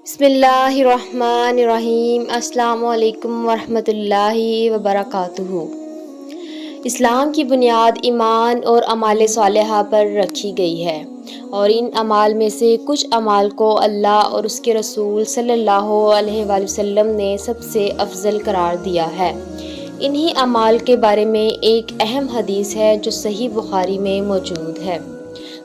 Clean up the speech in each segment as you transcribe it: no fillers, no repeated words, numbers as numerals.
بسم اللہ الرحمن الرحیم۔ السلام علیکم ورحمۃ اللہ وبرکاتہ۔ اسلام کی بنیاد ایمان اور اعمال صالحہ پر رکھی گئی ہے، اور ان اعمال میں سے کچھ اعمال کو اللہ اور اس کے رسول صلی اللہ علیہ وآلہ وسلم نے سب سے افضل قرار دیا ہے۔ انہی اعمال کے بارے میں ایک اہم حدیث ہے جو صحیح بخاری میں موجود ہے۔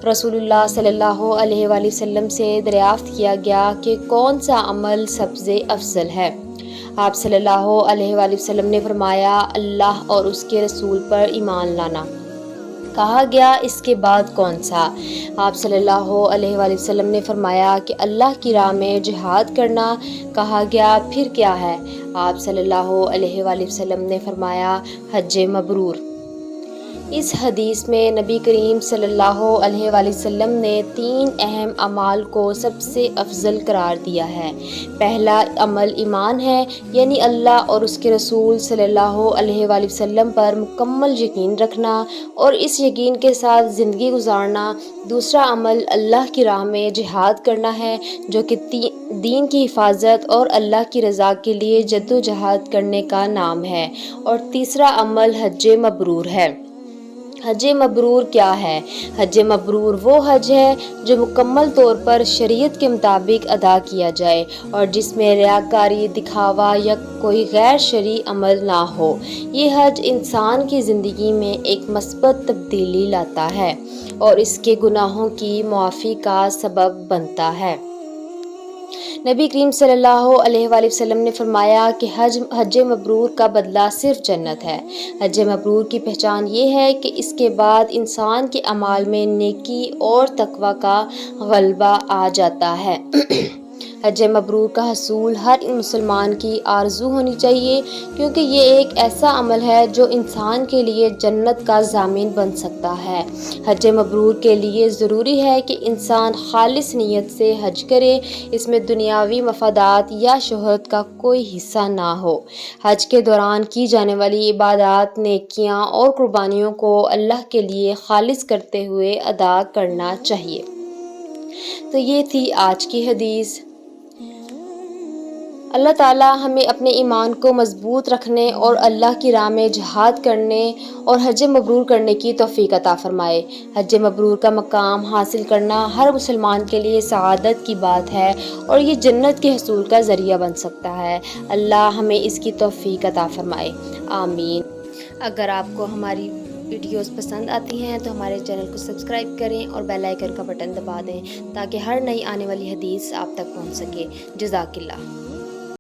رسول اللہ صلی اللہ علیہ وآلہ وسلم سے دریافت کیا گیا کہ کون سا عمل سب سے افضل ہے؟ آپ صلی اللہ علیہ وآلہ وسلم نے فرمایا، اللہ اور اس کے رسول پر ایمان لانا۔ کہا گیا، اس کے بعد کون سا؟ آپ صلی اللہ علیہ وآلہ وسلم نے فرمایا کہ اللہ کی راہ میں جہاد کرنا۔ کہا گیا، پھر کیا ہے؟ آپ صلی اللہ علیہ وآلہ وسلم نے فرمایا، حج مبرور۔ اس حدیث میں نبی کریم صلی اللہ علیہ وآلہ وسلم نے 3 اہم اعمال کو سب سے افضل قرار دیا ہے۔ پہلا عمل ایمان ہے، یعنی اللہ اور اس کے رسول صلی اللہ علیہ وآلہ وسلم پر مکمل یقین رکھنا اور اس یقین کے ساتھ زندگی گزارنا۔ دوسرا عمل اللہ کی راہ میں جہاد کرنا ہے، جو کہ دین کی حفاظت اور اللہ کی رضا کے لیے جدوجہد کرنے کا نام ہے۔ اور تیسرا عمل حج مبرور ہے۔ حج مبرور کیا ہے؟ حج مبرور وہ حج ہے جو مکمل طور پر شریعت کے مطابق ادا کیا جائے اور جس میں ریاکاری، دکھاوا یا کوئی غیر شرعی عمل نہ ہو۔ یہ حج انسان کی زندگی میں ایک مثبت تبدیلی لاتا ہے اور اس کے گناہوں کی معافی کا سبب بنتا ہے۔ نبی کریم صلی اللہ علیہ وآلہ وسلم نے فرمایا کہ حج مبرور کا بدلہ صرف جنت ہے۔ حج مبرور کی پہچان یہ ہے کہ اس کے بعد انسان کے اعمال میں نیکی اور تقوی کا غلبہ آ جاتا ہے۔ حج مبرور کا حصول ہر مسلمان کی آرزو ہونی چاہیے، کیونکہ یہ ایک ایسا عمل ہے جو انسان کے لیے جنت کا ضامن بن سکتا ہے۔ حج مبرور کے لیے ضروری ہے کہ انسان خالص نیت سے حج کرے، اس میں دنیاوی مفادات یا شہرت کا کوئی حصہ نہ ہو۔ حج کے دوران کی جانے والی عبادات، نیکیاں اور قربانیوں کو اللہ کے لیے خالص کرتے ہوئے ادا کرنا چاہیے۔ تو یہ تھی آج کی حدیث۔ اللہ تعالیٰ ہمیں اپنے ایمان کو مضبوط رکھنے اور اللہ کی راہ میں جہاد کرنے اور حج مبرور کرنے کی توفیق عطا فرمائے۔ حج مبرور کا مقام حاصل کرنا ہر مسلمان کے لیے سعادت کی بات ہے اور یہ جنت کے حصول کا ذریعہ بن سکتا ہے۔ اللہ ہمیں اس کی توفیق عطا فرمائے، آمین۔ اگر آپ کو ہماری ویڈیوز پسند آتی ہیں تو ہمارے چینل کو سبسکرائب کریں اور بیل آئیکن کا بٹن دبا دیں تاکہ ہر نئی آنے والی حدیث آپ تک پہنچ سکے۔ جزاک اللہ۔